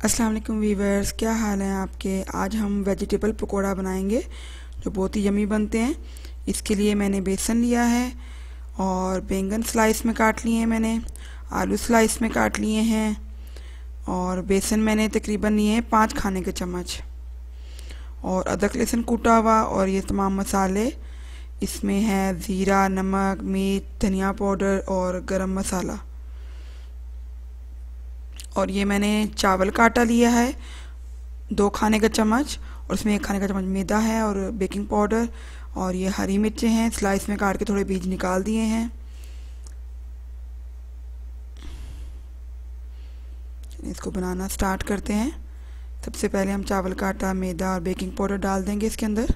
अस्सलाम वालेकुम वीवर्स, क्या हाल है आपके। आज हम वेजिटेबल पकोड़ा बनाएंगे जो बहुत ही यमी बनते हैं। इसके लिए मैंने बेसन लिया है और बैंगन स्लाइस में काट लिए हैं, मैंने आलू स्लाइस में काट लिए हैं और बेसन मैंने तकरीबन लिए हैं 5 खाने के चम्मच और अदरक लहसुन कूटा हुआ। और ये तमाम मसाले इसमें है ज़ीरा, नमक, मिर्च, धनिया पाउडर और गरम मसाला। और ये मैंने चावल काटा लिया है 2 खाने का चम्मच और उसमें 1 खाने का चम्मच मैदा है और बेकिंग पाउडर। और ये हरी मिर्चें हैं, स्लाइस में काट के थोड़े बीज निकाल दिए हैं। इसको बनाना स्टार्ट करते हैं। सबसे पहले हम चावल का आटा, मैदा और बेकिंग पाउडर डाल देंगे इसके अंदर।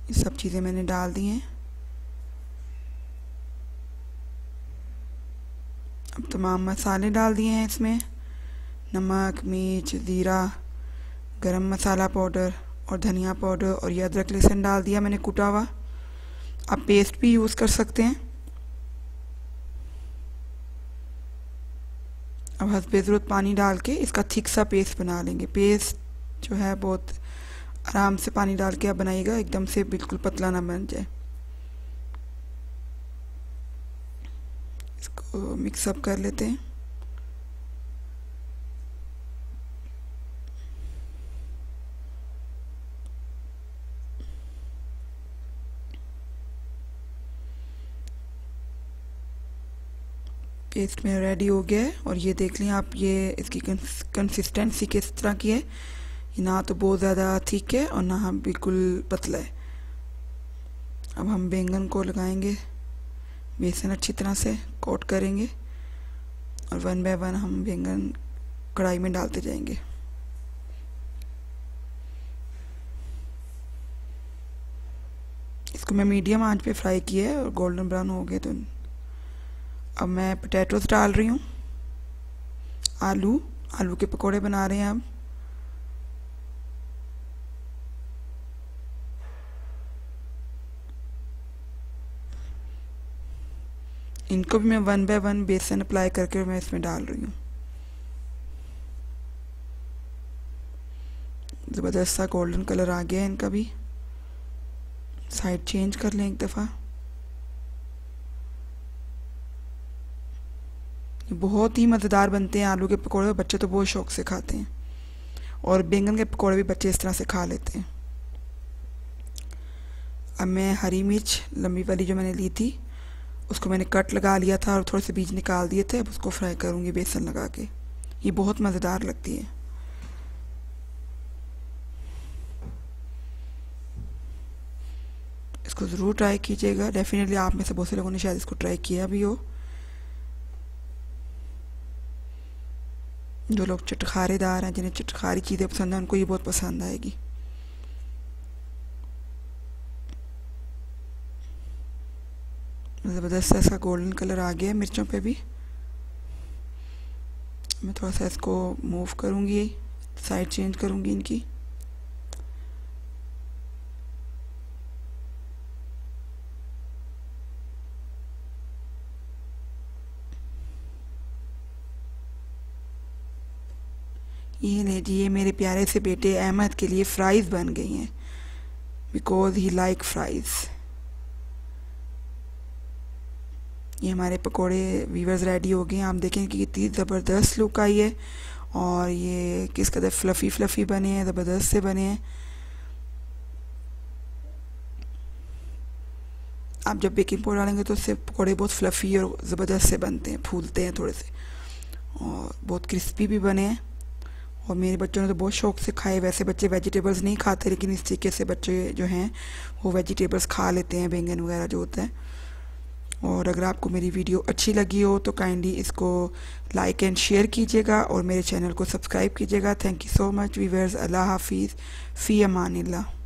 ये सब चीज़ें मैंने डाल दी हैं। अब तमाम मसाले डाल दिए हैं इसमें, नमक, मिर्च, ज़ीरा, गरम मसाला पाउडर और धनिया पाउडर। और ये अदरक लहसुन डाल दिया मैंने कूटा हुआ। आप पेस्ट भी यूज़ कर सकते हैं। अब हस्बे ज़रूरत पानी डाल के इसका थिक सा पेस्ट बना लेंगे। पेस्ट जो है बहुत आराम से पानी डाल के आप बनाइएगा, एकदम से बिल्कुल पतला ना बन जाए। इसको मिक्सअप कर लेते हैं। पेस्ट में रेडी हो गया है और ये देख लें आप, ये इसकी कंसिस्टेंसी किस तरह की है। ना तो बहुत ज़्यादा थिक है और ना बिल्कुल पतला है। अब हम बैंगन को लगाएंगे, बेसन अच्छी तरह से कोट करेंगे और 1 बाय 1 हम बैंगन कढ़ाई में डालते जाएंगे। इसको मैं मीडियम आंच पे फ्राई किया है और गोल्डन ब्राउन हो गए। तो अब मैं पोटैटोस डाल रही हूँ। आलू के पकोड़े बना रहे हैं अब। इनको भी मैं 1 बाय 1 बेसन अप्लाई करके मैं इसमें डाल रही हूँ। ज़बरदस्त सा गोल्डन कलर आ गया है इनका भी। साइड चेंज कर लें एक दफ़ा। बहुत ही मज़ेदार बनते हैं आलू के पकोड़े, बच्चे तो बहुत शौक से खाते हैं। और बैंगन के पकोड़े भी बच्चे इस तरह से खा लेते हैं। अब मैं हरी मिर्च लंबी वाली जो मैंने ली थी उसको मैंने कट लगा लिया था और थोड़े से बीज निकाल दिए थे। अब उसको फ्राई करूँगी बेसन लगा के। ये बहुत मज़ेदार लगती है। इसको ज़रूर ट्राई कीजिएगा। डेफिनेटली आप में से बहुत से लोगों ने शायद इसको ट्राई किया भी हो। जो लोग चटखारेदार हैं, जिन्हें चटखारी चीज़ें पसंद हैं, उनको ये बहुत पसंद आएगी। ज़बरदस्त ऐसा गोल्डन कलर आ गया है मिर्चों पे भी। मैं थोड़ा सा इसको मूव करूँगी, साइड चेंज करूँगी इनकी। ये लीजिए, मेरे प्यारे से बेटे अहमद के लिए फ्राइज़ बन गई हैं, बिकॉज ही लाइक फ्राइज़। ये हमारे पकोड़े वीवर्स रेडी हो गए हैं। आप देखें कि कितनी ज़बरदस्त लुक आई है और ये किस कदर फ्लफ़ी बने हैं, ज़बरदस्त से बने हैं। आप जब बेकिंग पाउडर डालेंगे तो उससे पकोड़े बहुत फ्लफ़ी और ज़बरदस्त से बनते हैं, फूलते हैं थोड़े से और बहुत क्रिस्पी भी बने हैं। और मेरे बच्चों ने तो बहुत शौक से खाए। वैसे बच्चे वेजिटेबल्स नहीं खाते, लेकिन इस तरीके से बच्चे जो हैं वो वेजिटेबल्स खा लेते हैं, बैंगन वगैरह जो होता है। और अगर आपको मेरी वीडियो अच्छी लगी हो तो काइंडली इसको लाइक एंड शेयर कीजिएगा और मेरे चैनल को सब्सक्राइब कीजिएगा। Thank you so much viewers. अल्लाह हाफिज़, फ़ी अमानिल्लाह।